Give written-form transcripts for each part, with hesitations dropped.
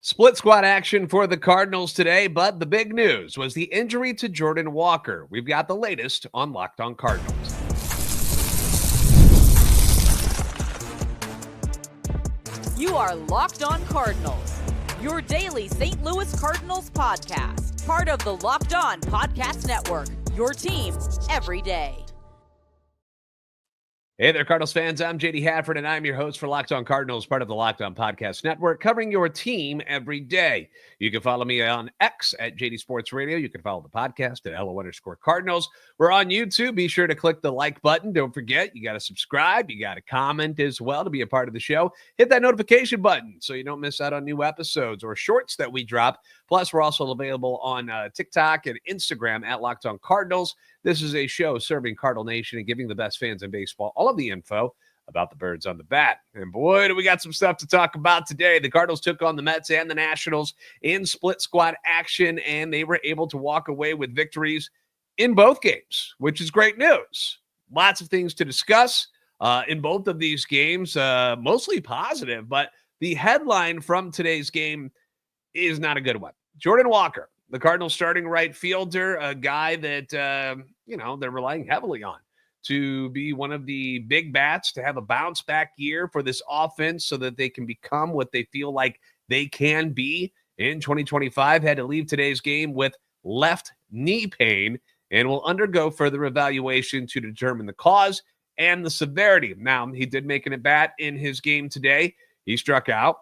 Split squad action for the Cardinals today, but the big news was the injury to Jordan Walker. We've got the latest on Locked On Cardinals. You are Locked On Cardinals, your daily St. Louis Cardinals podcast, part of the Locked On Podcast Network, your team every day. Hey there, Cardinals fans. I'm JD Hafford, and I'm your host for Locked On Cardinals, part of the Locked On Podcast Network, covering your team every day. You can follow me on X at JD Sports Radio. You can follow the podcast at LO_Cardinals. We're on YouTube. Be sure to click the like button. Don't forget, you got to subscribe. You got to comment as well to be a part of the show. Hit that notification button so you don't miss out on new episodes or shorts that we drop. Plus, we're also available on TikTok and Instagram at Locked On Cardinals. This is a show serving Cardinal Nation and giving the best fans in baseball all of the info about the birds on the bat. And boy, do we got some stuff to talk about today. The Cardinals took on the Mets and the Nationals in split squad action, and they were able to walk away with victories in both games, which is great news. Lots of things to discuss in both of these games, mostly positive, but the headline from today's game is not a good one. Jordan Walker, the Cardinals starting right fielder, a guy that, they're relying heavily on to be one of the big bats, to have a bounce back year for this offense so that they can become what they feel like they can be in 2025, had to leave today's game with left knee pain and will undergo further evaluation to determine the cause and the severity. Now, he did make an at-bat in his game today. He struck out,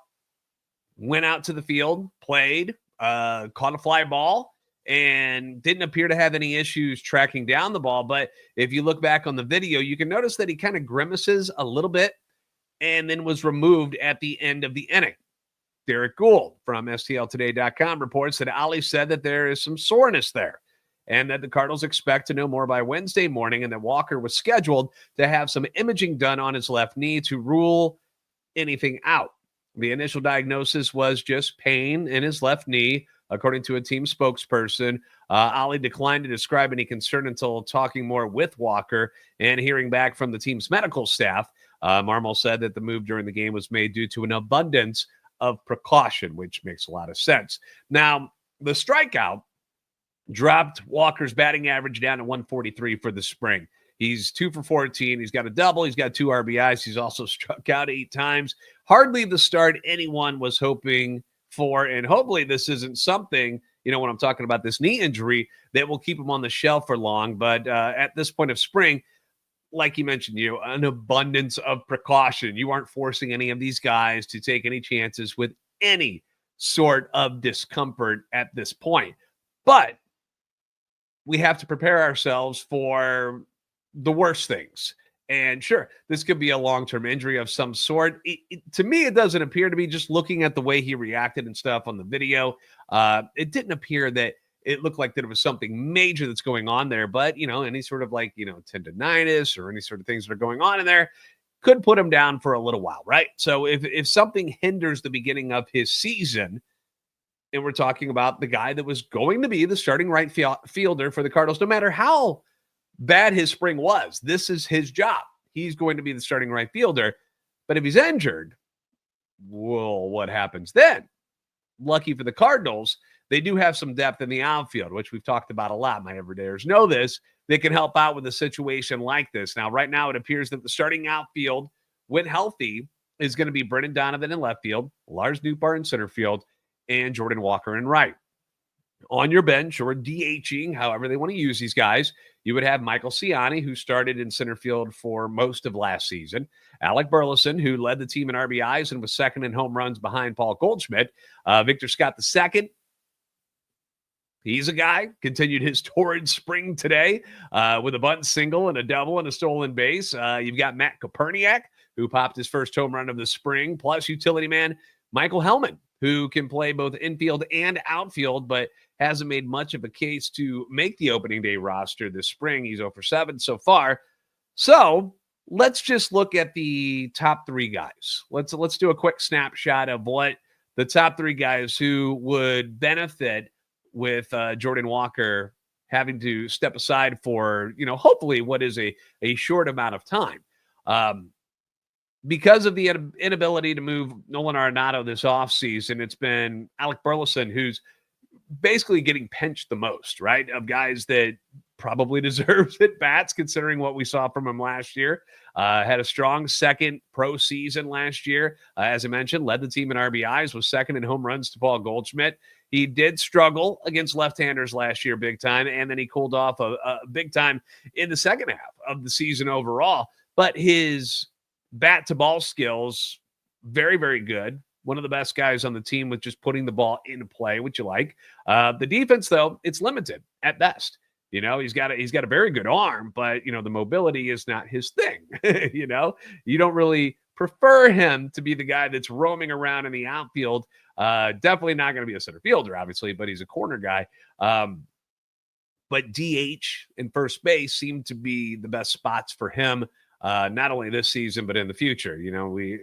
went out to the field, played, caught a fly ball, and didn't appear to have any issues tracking down the ball. But if you look back on the video, you can notice that he kind of grimaces a little bit and then was removed at the end of the inning. Derek Gould from STLtoday.com reports that Ali said that there is some soreness there and that the Cardinals expect to know more by Wednesday morning, and that Walker was scheduled to have some imaging done on his left knee to rule anything out. The initial diagnosis was just pain in his left knee, according to a team spokesperson. Ali declined to describe any concern until talking more with Walker and hearing back from the team's medical staff. Marmol said that the move during the game was made due to an abundance of precaution, which makes a lot of sense. Now, the strikeout dropped Walker's batting average down to 143 for the spring. He's 2 for 14. He's got a double. He's got 2 RBIs. He's also struck out 8 times. Hardly the start anyone was hoping for. And hopefully this isn't something, when I'm talking about this knee injury, that will keep him on the shelf for long. But at this point of spring, like you mentioned, an abundance of precaution. You aren't forcing any of these guys to take any chances with any sort of discomfort at this point. But we have to prepare ourselves for the worst things. And sure, this could be a long-term injury of some sort. To me, it doesn't appear to be, just looking at the way he reacted and stuff on the video. It didn't appear that it looked like there was something major that's going on there. But, any sort of tendonitis or any sort of things that are going on in there could put him down for a little while, right? So if something hinders the beginning of his season, and we're talking about the guy that was going to be the starting right fielder for the Cardinals, no matter how bad his spring was, this is his job. He's going to be the starting right fielder. But if he's injured, well, what happens then? Lucky for the Cardinals, they do have some depth in the outfield, which we've talked about a lot. My everydayers know this. They can help out with a situation like this. Now, right now, it appears that the starting outfield, when healthy, is going to be Brendan Donovan in left field, Lars Nootbaar in center field, and Jordan Walker in right. On your bench, or DHing, however they want to use these guys, you would have Michael Ciani, who started in center field for most of last season, Alec Burleson, who led the team in RBIs and was second in home runs behind Paul Goldschmidt, Victor Scott II. He's a guy, continued his torrid spring today with a bunt single and a double and a stolen base. You've got Matt Koperniak, who popped his first home run of the spring, plus utility man Michael Hellman, who can play both infield and outfield, but hasn't made much of a case to make the opening day roster this spring. He's 0 for 7 so far. So let's just look at the top 3 guys. Let's do a quick snapshot of what the top 3 guys who would benefit with Jordan Walker having to step aside for, hopefully what is a short amount of time. because of the inability to move Nolan Arenado this offseason, it's been Alec Burleson who's basically getting pinched the most, right? Of guys that probably deserves at bats considering what we saw from him last year. Had a strong second pro season last year. As I mentioned, led the team in RBIs, was second in home runs to Paul Goldschmidt. He did struggle against left-handers last year big time, and then he cooled off a big time in the second half of the season overall. But his bat-to-ball skills, very, very good. One of the best guys on the team with just putting the ball into play, which you like. The defense, though, it's limited at best. You know, he's got a very good arm, but, you know, the mobility is not his thing. You know, you don't really prefer him to be the guy that's roaming around in the outfield. Definitely not going to be a center fielder, obviously, but he's a corner guy. But DH and first base seem to be the best spots for him, not only this season, but in the future. You know, it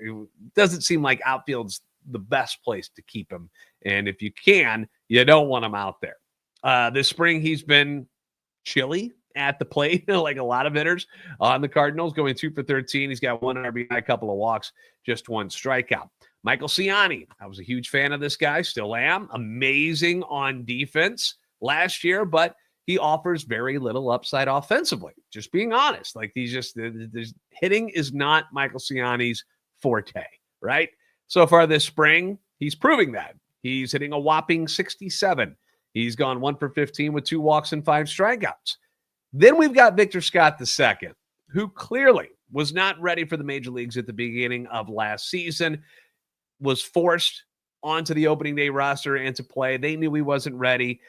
doesn't seem like outfield's the best place to keep him. And if you can, you don't want him out there. This spring, he's been chilly at the plate, like a lot of hitters on the Cardinals, going 2 for 13. He's got 1 RBI, a couple of walks, just 1 strikeout. Michael Ciani, I was a huge fan of this guy, still am. Amazing on defense last year, but he offers very little upside offensively. Just being honest, like hitting is not Michael Ciani's forte, right? So far this spring, he's proving that. He's hitting a whopping 67. He's gone 1 for 15 with 2 walks and 5 strikeouts. Then we've got Victor Scott II, who clearly was not ready for the major leagues at the beginning of last season, was forced onto the opening day roster and to play. They knew he wasn't ready.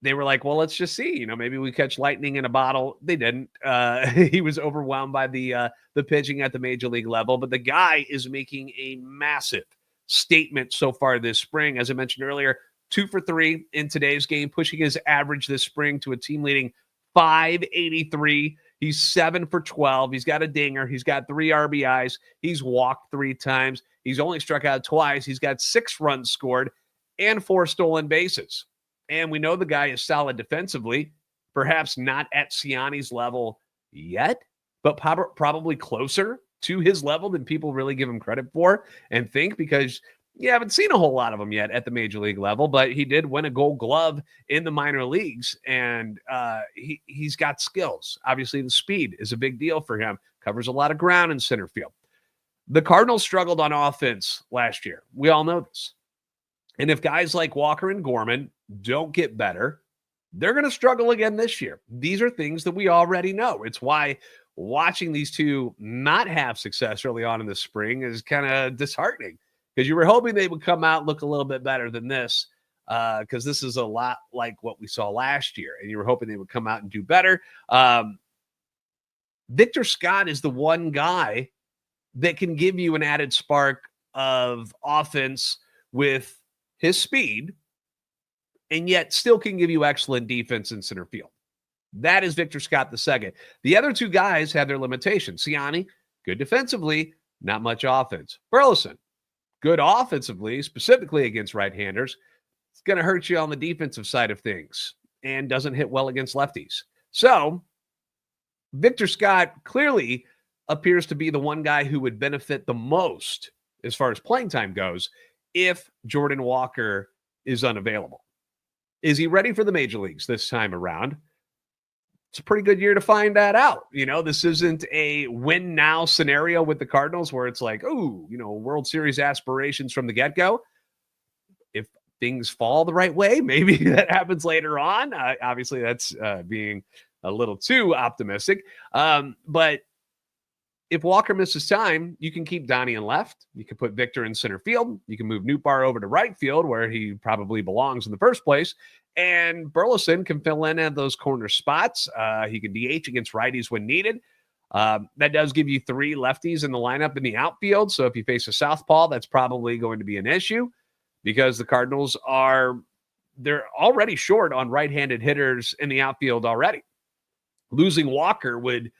They were like, well, let's just see. You know, maybe we catch lightning in a bottle. They didn't. He was overwhelmed by the pitching at the major league level. But the guy is making a massive statement so far this spring. As I mentioned earlier, 2 for 3 in today's game, pushing his average this spring to a team-leading 583. He's 7 for 12. He's got a dinger. He's got 3 RBIs. He's walked 3 times. He's only struck out twice. He's got 6 runs scored and 4 stolen bases. And we know the guy is solid defensively, perhaps not at Ciani's level yet, but probably closer to his level than people really give him credit for and think, because you haven't seen a whole lot of him yet at the major league level, but he did win a Gold Glove in the minor leagues, and he's got skills. Obviously, the speed is a big deal for him. Covers a lot of ground in center field. The Cardinals struggled on offense last year. We all know this. And if guys like Walker and Gorman don't get better, they're going to struggle again this year. These are things that we already know. It's why watching these two not have success early on in the spring is kind of disheartening, because you were hoping they would come out and look a little bit better than this, because this is a lot like what we saw last year, and you were hoping they would come out and do better. Victor Scott is the one guy that can give you an added spark of offense with his speed, and yet still can give you excellent defense in center field. That is Victor Scott II. The other two guys have their limitations. Ciani, good defensively, not much offense. Burleson, good offensively, specifically against right-handers. It's going to hurt you on the defensive side of things and doesn't hit well against lefties. So Victor Scott clearly appears to be the one guy who would benefit the most as far as playing time goes if Jordan Walker is unavailable. Is he ready for the major leagues this time around? It's a pretty good year to find that out. You know, this isn't a win now scenario with the Cardinals where it's like, oh, you know, World Series aspirations from the get-go. If things fall the right way, maybe that happens later on. Obviously, that's being a little too optimistic. But if Walker misses time, you can keep Donnie in left. You can put Victor in center field. You can move Nootbaar over to right field, where he probably belongs in the first place. And Burleson can fill in at those corner spots. He can DH against righties when needed. That does give you 3 lefties in the lineup in the outfield. So if you face a southpaw, that's probably going to be an issue, because the Cardinals they're already short on right-handed hitters in the outfield already. Losing Walker would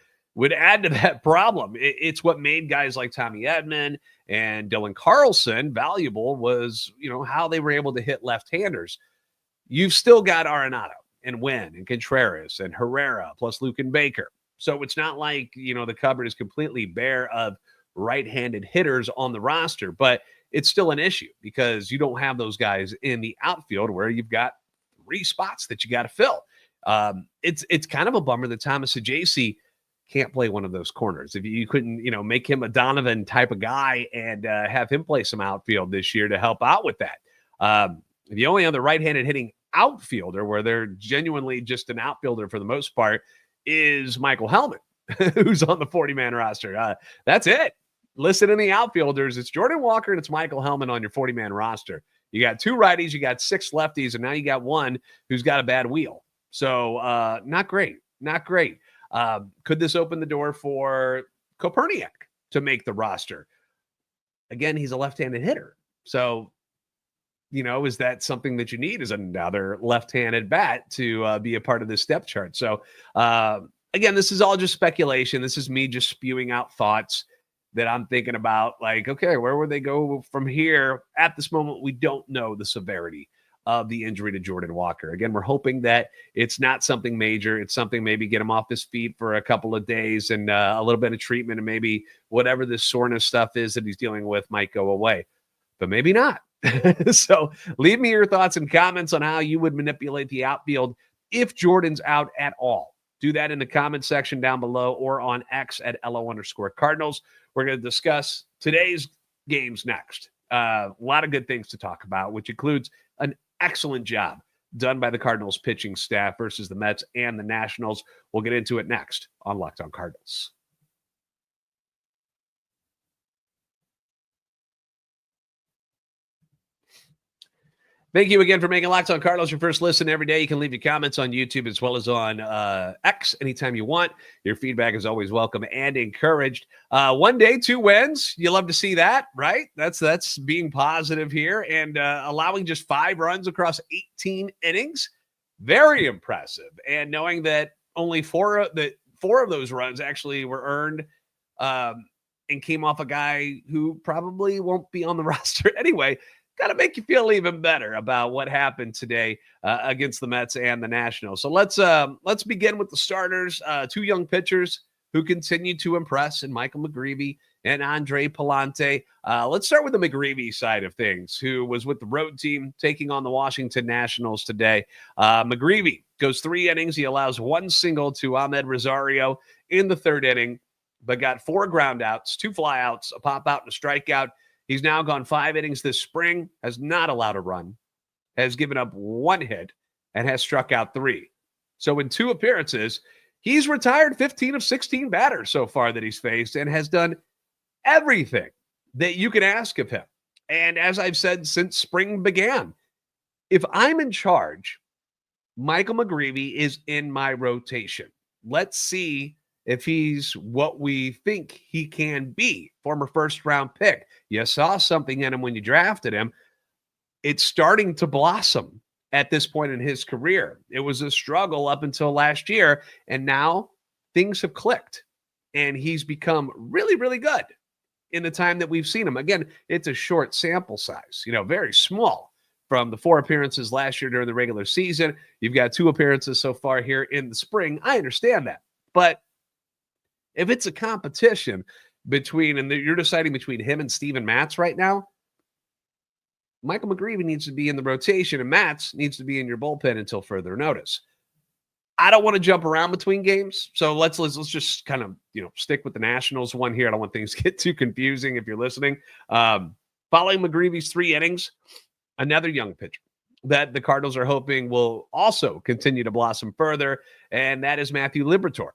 add to that problem. It's what made guys like Tommy Edman and Dylan Carlson valuable, was, you know, how they were able to hit left-handers. You've still got Arenado and Wynn and Contreras and Herrera plus Luke and Baker. So it's not like, you know, the cupboard is completely bare of right-handed hitters on the roster, but it's still an issue because you don't have those guys in the outfield where you've got 3 spots that you got to fill. It's kind of a bummer that Thomas Ajayci can't play one of those corners. If you couldn't, make him a Donovan type of guy and have him play some outfield this year to help out with that. The only other right-handed hitting outfielder where they're genuinely just an outfielder for the most part is Michael Hellman, who's on the 40-man roster. That's it. Listed in the outfielders, it's Jordan Walker and it's Michael Hellman on your 40-man roster. You got 2 righties, you got 6 lefties, and now you got one who's got a bad wheel. So not great. Could this open the door for Koperniak to make the roster? Again, he's a left-handed hitter. So, is that something that you need, is another left-handed bat to be a part of this depth chart? So, again, this is all just speculation. This is me just spewing out thoughts that I'm thinking about, like, okay, where would they go from here? At this moment, we don't know the severity of the injury to Jordan Walker. Again, we're hoping that it's not something major. It's something maybe get him off his feet for a couple of days and a little bit of treatment, and maybe whatever this soreness stuff is that he's dealing with might go away, but maybe not. So leave me your thoughts and comments on how you would manipulate the outfield if Jordan's out at all. Do that in the comment section down below or on X at @LO_Cardinals. We're going to discuss today's games next. A lot of good things to talk about, which includes an excellent job done by the Cardinals pitching staff versus the Mets and the Nationals. We'll get into it next on Locked On Cardinals. Thank you again for making Locked On Cardinals your first listen every day. You can leave your comments on YouTube as well as on X anytime you want. Your feedback is always welcome and encouraged. 1 day, 2 wins. You love to see that, right? That's being positive here, and allowing just 5 runs across 18 innings. Very impressive. And knowing that only 4 of those runs actually were earned and came off a guy who probably won't be on the roster anyway. Got to make you feel even better about what happened today against the Mets and the Nationals. So let's begin with the starters. 2 young pitchers who continue to impress, in Michael McGreevy and Andre Pallante. Let's start with the McGreevy side of things, who was with the road team taking on the Washington Nationals today. McGreevy goes 3 innings. He allows 1 single to Ahmed Rosario in the 3rd inning, but got 4 groundouts, 2 flyouts, a pop out, and a strikeout. He's now gone 5 innings this spring, has not allowed a run, has given up 1 hit, and has struck out 3. So in 2 appearances, he's retired 15 of 16 batters so far that he's faced and has done everything that you can ask of him. And as I've said since spring began, if I'm in charge, Michael McGreevy is in my rotation. Let's see if he's what we think he can be. Former first-round pick. You saw something in him when you drafted him. It's starting to blossom at this point in his career. It was a struggle up until last year, and now things have clicked, and he's become really, really good in the time that we've seen him. Again, it's a short sample size, very small. From the 4 appearances last year during the regular season, you've got 2 appearances so far here in the spring. I understand that, but if it's a competition and you're deciding between him and Steven Matz right now, Michael McGreevy needs to be in the rotation and Matz needs to be in your bullpen until further notice. I don't want to jump around between games, so let's just kind of stick with the Nationals one here. I don't want things to get too confusing if you're listening. Following McGreevy's 3 innings, another young pitcher that the Cardinals are hoping will also continue to blossom further, and that is Matthew Liberatore.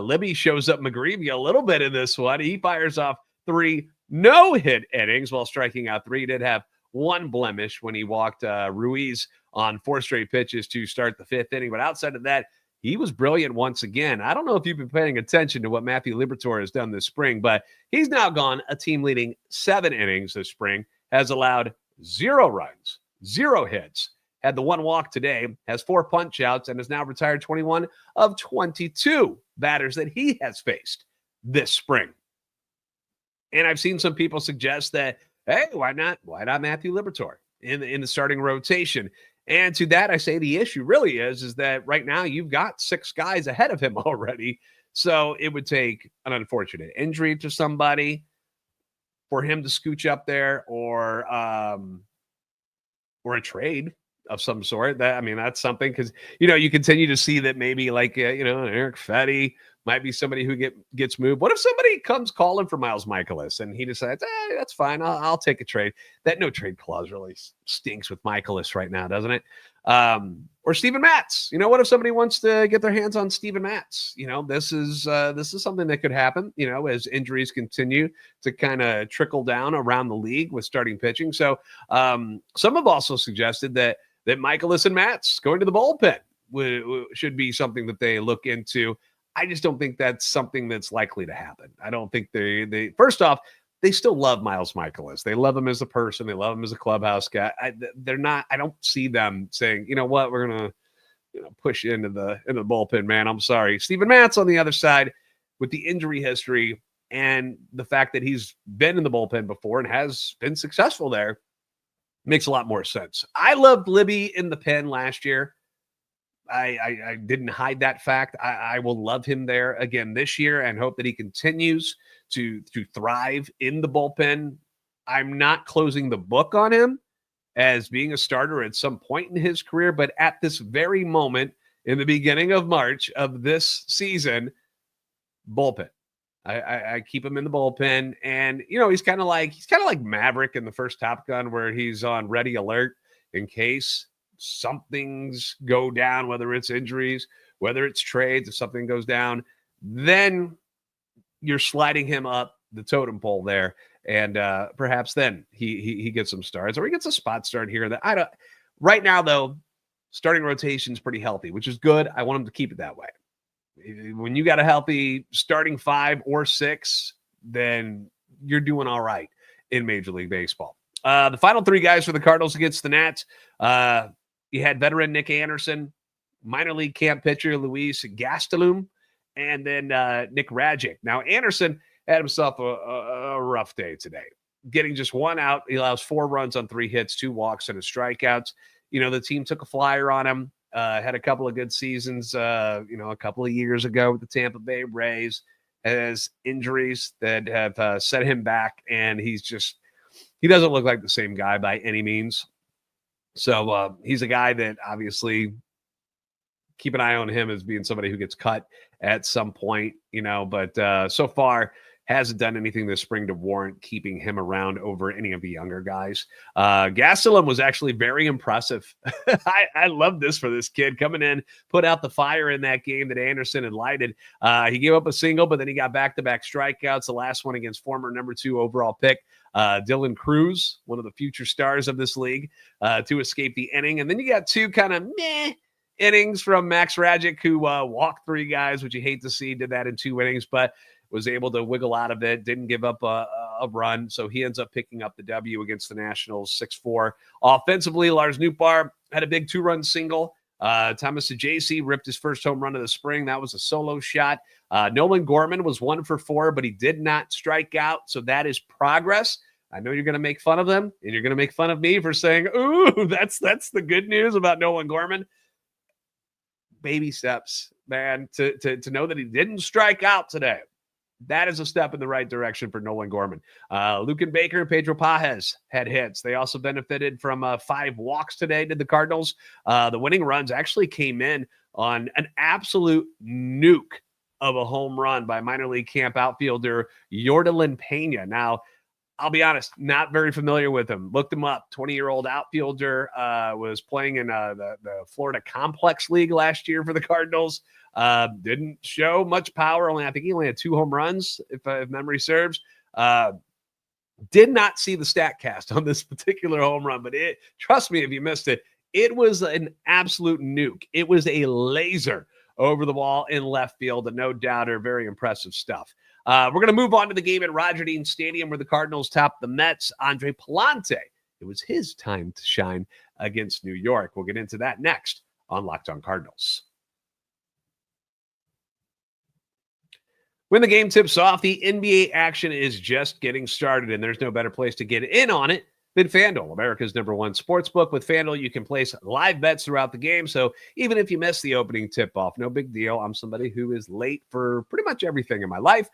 Libby shows up McGreevy a little bit in this one. He fires off 3 no-hit innings while striking out 3. He did have 1 blemish when he walked Ruiz on 4 straight pitches to start the 5th inning. But outside of that, he was brilliant once again. I don't know if you've been paying attention to what Matthew Liberatore has done this spring, but he's now gone a team-leading 7 innings this spring, has allowed 0 runs, 0 hits, had the 1 walk today, has 4 punch-outs, and has now retired 21 of 22 batters that he has faced this spring. And I've seen some people suggest that, hey, why not Matthew Liberatore in the starting rotation? And to that, I say the issue really is that right now you've got 6 guys ahead of him already. So it would take an unfortunate injury to somebody, for him to scooch up there or a trade of some sort. That's something because, you continue to see that maybe like, Eric Fetty might be somebody who gets moved. What if somebody comes calling for Miles Michaelis and he decides, that's fine. I'll take a trade. That no trade clause really stinks with Michaelis right now, doesn't it? Or Steven Matz. What if somebody wants to get their hands on Steven Matz? This is something that could happen, as injuries continue to kind of trickle down around the league with starting pitching. So some have also suggested that Michaelis and Matz going to the bullpen should be something that they look into. I just don't think that's something that's likely to happen. I don't think they first off, they still love Miles Michaelis. They love him as a person. They love him as a clubhouse guy. I don't see them saying, you know what, we're going to push you into the bullpen, man. I'm sorry. Steven Matz on the other side with the injury history and the fact that he's been in the bullpen before and has been successful there makes a lot more sense. I loved Libby in the pen last year. I didn't hide that fact. I will love him there again this year and hope that he continues to thrive in the bullpen. I'm not closing the book on him as being a starter at some point in his career, but at this very moment in the beginning of March of this season, bullpen. I keep him in the bullpen, and he's kind of like Maverick in the first Top Gun, where he's on ready alert in case something's go down, whether it's injuries, whether it's trades, if something goes down, then you're sliding him up the totem pole there. And perhaps then he gets some starts or he gets a spot start here. That right now, though, starting rotation is pretty healthy, which is good. I want him to keep it that way. When you got a healthy starting 5 or 6, then you're doing all right in Major League Baseball. The final 3 guys for the Cardinals against the Nats. You had veteran Nick Anderson, minor league camp pitcher Luis Gastelum, and then Nick Rajic. Now, Anderson had himself a rough day today, getting just 1 out. He allows 4 runs on 3 hits, 2 walks, and a strikeouts. The team took a flyer on him, had a couple of good seasons, a couple of years ago with the Tampa Bay Rays, has injuries that have set him back, and he doesn't look like the same guy by any means. So he's a guy that obviously keep an eye on him as being somebody who gets cut at some point, but so far hasn't done anything this spring to warrant keeping him around over any of the younger guys. Gastelum was actually very impressive. I love this for this kid coming in, put out the fire in that game that Anderson had lighted. He gave up a single, but then he got back-to-back strikeouts. The last one against former number 2 overall pick Dylan Cruz, one of the future stars of this league, to escape the inning. And then you got 2 kind of meh innings from Max Rajic, who walked 3 guys, which you hate to see, did that in 2 innings, but was able to wiggle out of it, didn't give up a run. So he ends up picking up the W against the Nationals 6-4. Offensively, Lars Nootbaar had a big 2-run single. Thomas Sajaci ripped his first home run of the spring. That was a solo shot. Nolan Gorman was 1 for 4, but he did not strike out. So that is progress. I know you're going to make fun of them, and you're going to make fun of me for saying, ooh, that's the good news about Nolan Gorman. Baby steps, man, to know that he didn't strike out today. That is a step in the right direction for Nolan Gorman. Lucan Baker and Pedro Pajes had hits. They also benefited from 5 walks today, did the Cardinals. The winning runs actually came in on an absolute nuke of a home run by minor league camp outfielder Yordan Pena. Now, I'll be honest, not very familiar with him. Looked him up. 20-year-old outfielder, was playing in the Florida Complex League last year for the Cardinals. Didn't show much power. I think he only had 2 home runs, if memory serves. Did not see the stat cast on this particular home run, but trust me if you missed it, it was an absolute nuke. It was a laser over the wall in left field, and no doubter, very impressive stuff. We're going to move on to the game at Roger Dean Stadium where the Cardinals topped the Mets. Andre Pallante, it was his time to shine against New York. We'll get into that next on Locked On Cardinals. When the game tips off, the NBA action is just getting started, and there's no better place to get in on it than FanDuel, America's #1 sportsbook. With FanDuel, you can place live bets throughout the game, so even if you miss the opening tip-off, no big deal. I'm somebody who is late for pretty much everything in my life,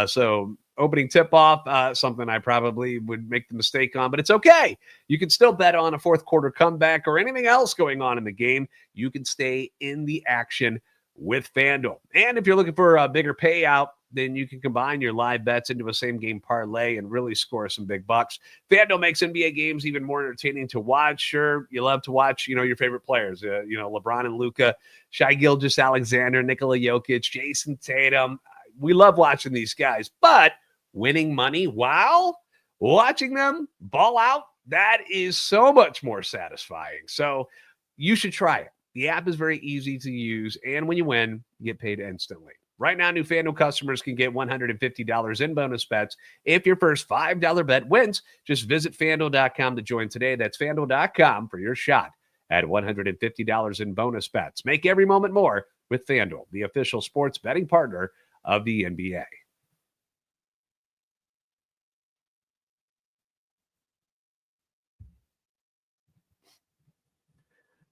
so opening tip-off, something I probably would make the mistake on, but it's okay. You can still bet on a fourth quarter comeback or anything else going on in the game. You can stay in the action with FanDuel. And if you're looking for a bigger payout, then you can combine your live bets into a same-game parlay and really score some big bucks. FanDuel makes NBA games even more entertaining to watch. Sure, you love to watch, your favorite players, LeBron and Luka, Shai Gilgeous-Alexander, Nikola Jokic, Jason Tatum. We love watching these guys, but winning money while watching them ball out, that is so much more satisfying. So you should try it. The app is very easy to use, and when you win, you get paid instantly. Right now, new FanDuel customers can get $150 in bonus bets if your first $5 bet wins. Just visit FanDuel.com to join today. That's FanDuel.com for your shot at $150 in bonus bets. Make every moment more with FanDuel, the official sports betting partner of the NBA.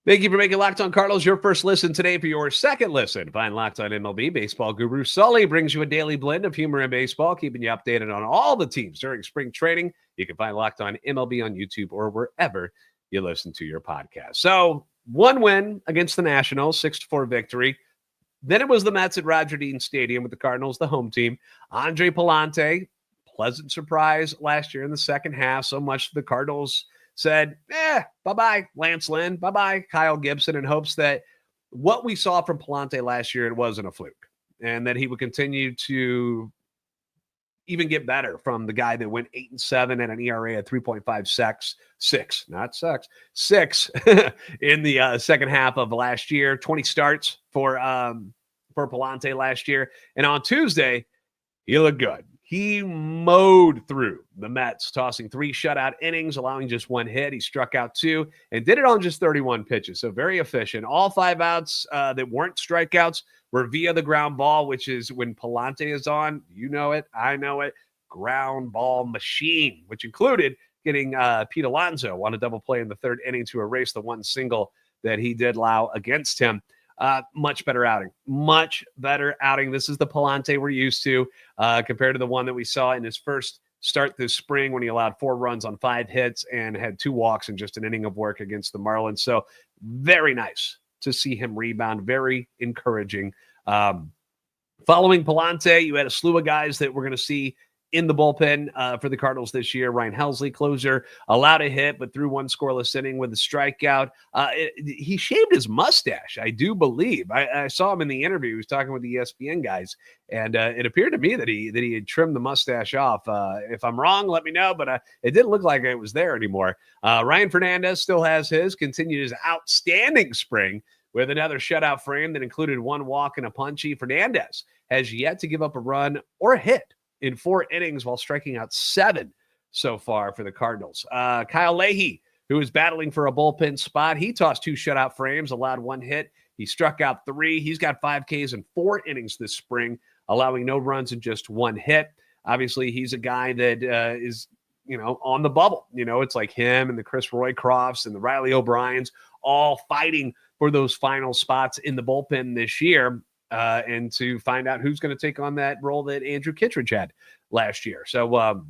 Thank you for making Locked On Cardinals your first listen today. For your second listen, find Locked On MLB. Baseball guru Sully brings you a daily blend of humor and baseball, keeping you updated on all the teams during spring training. You can find Locked On MLB on YouTube or wherever you listen to your podcast. So, one win against the Nationals, 6-4 victory. Then it was the Mets at Roger Dean Stadium with the Cardinals, the home team. Andre Pallante, pleasant surprise last year in the second half. So much the Cardinals said, bye-bye, Lance Lynn, bye-bye, Kyle Gibson, in hopes that what we saw from Pallante last year, it wasn't a fluke, and that he would continue to even get better from the guy that went 8-7 and an ERA at 3.56, six in the second half of last year. 20 starts for Pallante last year, and on Tuesday he looked good. He mowed through the Mets, tossing 3 shutout innings, allowing just 1 hit. He struck out 2 and did it on just 31 pitches. So very efficient. All 5 outs that weren't strikeouts were via the ground ball, which is when Pallante is on. You know it. I know it. Ground ball machine, which included getting Pete Alonso on a double play in the 3rd inning to erase the 1 single that he did allow against him. Much better outing. This is the Pallante we're used to compared to the one that we saw in his first start this spring when he allowed 4 runs on 5 hits and had 2 walks in just an inning of work against the Marlins. So very nice to see him rebound. Very encouraging. Following Pallante, you had a slew of guys that we're going to see in the bullpen for the Cardinals this year. Ryan Helsley, closer, allowed a hit, but threw 1 scoreless inning with a strikeout. He shaved his mustache, I do believe. I saw him in the interview. He was talking with the ESPN guys, and it appeared to me that he had trimmed the mustache off. If I'm wrong, let me know, but it didn't look like it was there anymore. Ryan Fernandez still has continued his outstanding spring with another shutout frame that included 1 walk and a punchy. Fernandez has yet to give up a run or a hit in 4 innings while striking out 7 so far for the Cardinals. Kyle Leahy, who is battling for a bullpen spot, he tossed 2 shutout frames, allowed 1 hit. He struck out 3. He's got 5 Ks in 4 innings this spring, allowing no runs and just 1 hit. Obviously, he's a guy that is, on the bubble. It's like him and the Chris Roycrofts and the Riley O'Briens all fighting for those final spots in the bullpen this year. And to find out who's going to take on that role that Andrew Kittredge had last year. So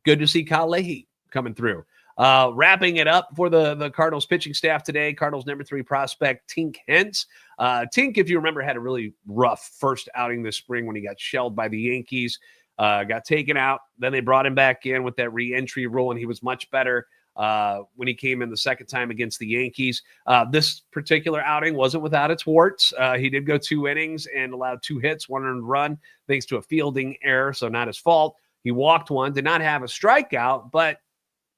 good to see Kyle Leahy coming through. Wrapping it up for the Cardinals pitching staff today, Cardinals number 3 prospect, Tink Hence. Tink, if you remember, had a really rough first outing this spring when he got shelled by the Yankees, got taken out. Then they brought him back in with that re-entry rule, and he was much better when he came in the second time against the Yankees. This particular outing wasn't without its warts. He did go 2 innings and allowed 2 hits, 1 earned run, thanks to a fielding error, so not his fault. He walked 1, did not have a strikeout, but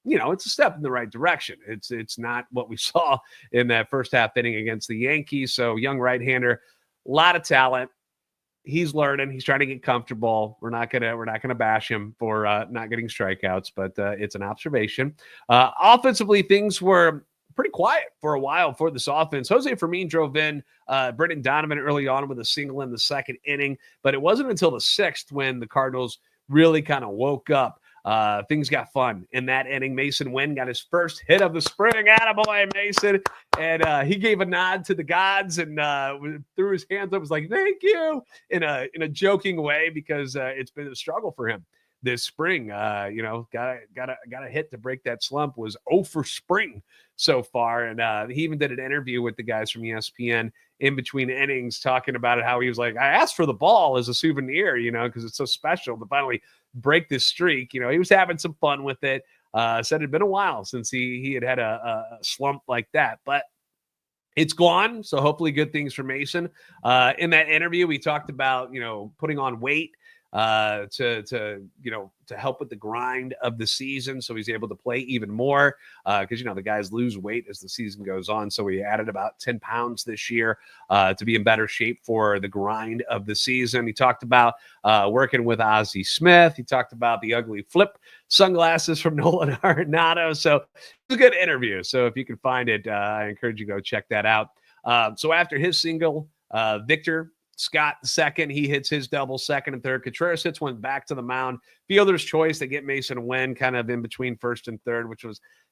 it's a step in the right direction. It's not what we saw in that first half inning against the Yankees. So young right-hander, a lot of talent. He's learning. He's trying to get comfortable. We're not gonna bash him for not getting strikeouts, but it's an observation. Offensively, things were pretty quiet for a while for this offense. Jose Fermin drove in Brendan Donovan early on with a single in the 2nd inning, but it wasn't until the 6th when the Cardinals really kind of woke up. things got fun in that inning. Mason Wynn got his first hit of the spring. Attaboy, Mason. And he gave a nod to the gods and threw his hands up. Was like, thank you, in a joking way, because it's been a struggle for him this spring. Got a hit to break that slump. Was 0 for spring so far. And he even did an interview with the guys from ESPN in between innings, talking about it, how he was like, I asked for the ball as a souvenir, because it's so special to finally break this streak. He was having some fun with it. Said it had been a while since he had a slump like that, but it's gone. So hopefully good things for Mason. In that interview, we talked about, putting on weight to help with the grind of the season, so he's able to play even more, because the guys lose weight as the season goes on. So he added about 10 pounds this year to be in better shape for the grind of the season. He talked about working with Ozzie Smith. He talked about the ugly flip sunglasses from Nolan Arenado. So it's a good interview. So if you can find it, I encourage you to go check that out. So after his single, Victor Scott second, he hits his double second and third. Contreras hits one back to the mound. Fielder's choice. They get Mason Wynn kind of in between first and third,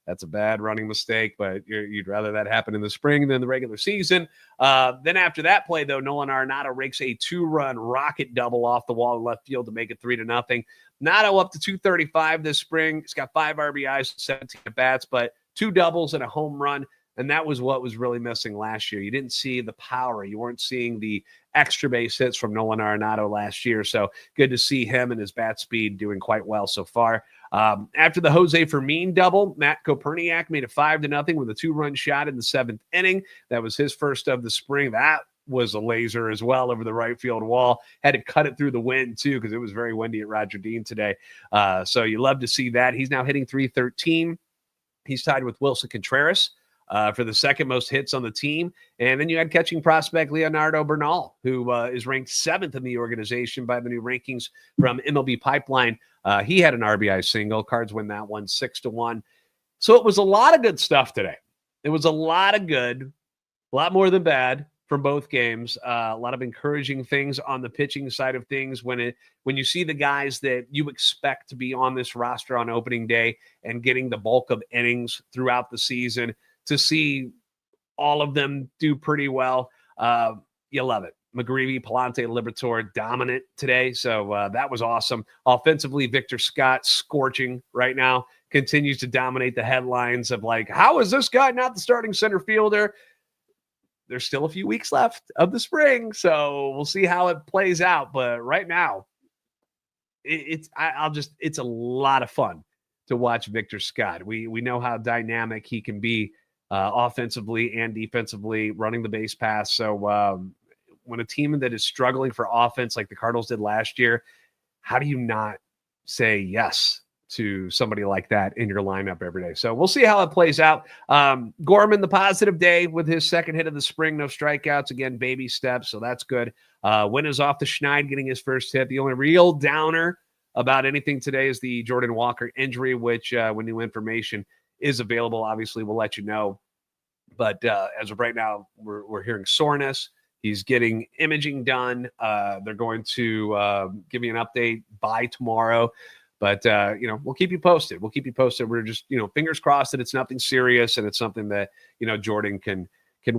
that's a bad running mistake, but you'd rather that happen in the spring than the regular season. Then after that play, though, Nolan Arenado rakes a 2-run rocket double off the wall in left field to make it 3-0. Nato up to 235 this spring. He's got 5 RBIs, 17 at-bats, but 2 doubles and a home run. And that was what was really missing last year. You didn't see the power. You weren't seeing the extra base hits from Nolan Arenado last year. So good to see him and his bat speed doing quite well so far. After the Jose Fermin double, Matt Koperniak made it 5-0 with a 2-run shot in the 7th inning. That was his first of the spring. That was a laser as well over the right field wall. Had to cut it through the wind, too, because it was very windy at Roger Dean today. So you love to see that. He's now hitting .313. He's tied with Wilson Contreras for the second most hits on the team. And then you had catching prospect Leonardo Bernal, who is ranked 7th in the organization by the new rankings from MLB Pipeline. He had an RBI single. Cards win that one 6-1. So it was a lot of good stuff today. It was a lot of good, a lot more than bad from both games. A lot of encouraging things on the pitching side of things when you see the guys that you expect to be on this roster on opening day and getting the bulk of innings throughout the season. To see all of them do pretty well, you love it. McGreevy, Pallante, Liberatore dominant today, so that was awesome. Offensively, Victor Scott scorching right now, continues to dominate the headlines of like, how is this guy not the starting center fielder? There's still a few weeks left of the spring, so we'll see how it plays out. But right now, it's a lot of fun to watch Victor Scott. We know how dynamic he can be. Offensively and defensively, running the base pass. So when a team that is struggling for offense like the Cardinals did last year, how do you not say yes to somebody like that in your lineup every day? So we'll see how it plays out. Gorman, the positive day with his second hit of the spring, no strikeouts. Again, baby steps, so that's good. Wynn is off the Schneid getting his first hit. The only real downer about anything today is the Jordan Walker injury, which when new information is available, obviously we'll let you know. But as of right now, we're hearing soreness. He's getting imaging done. They're going to give me an update by tomorrow. But, we'll keep you posted. We're just, fingers crossed that it's nothing serious and it's something that, Jordan can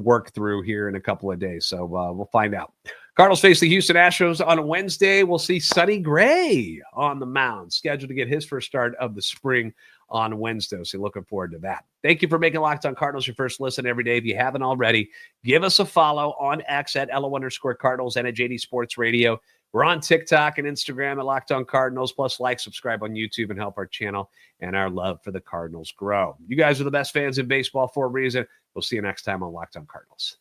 work through here in a couple of days. So we'll find out. Cardinals face the Houston Astros on Wednesday. We'll see Sonny Gray on the mound, scheduled to get his first start of the spring on Wednesday. So looking forward to that. Thank you for making Locked On Cardinals your first listen every day. If you haven't already, give us a follow on X at @LO_Cardinals and at JD Sports Radio. We're on TikTok and Instagram at Locked On Cardinals. Plus, subscribe on YouTube and help our channel and our love for the Cardinals grow. You guys are the best fans in baseball for a reason. We'll see you next time on Locked On Cardinals.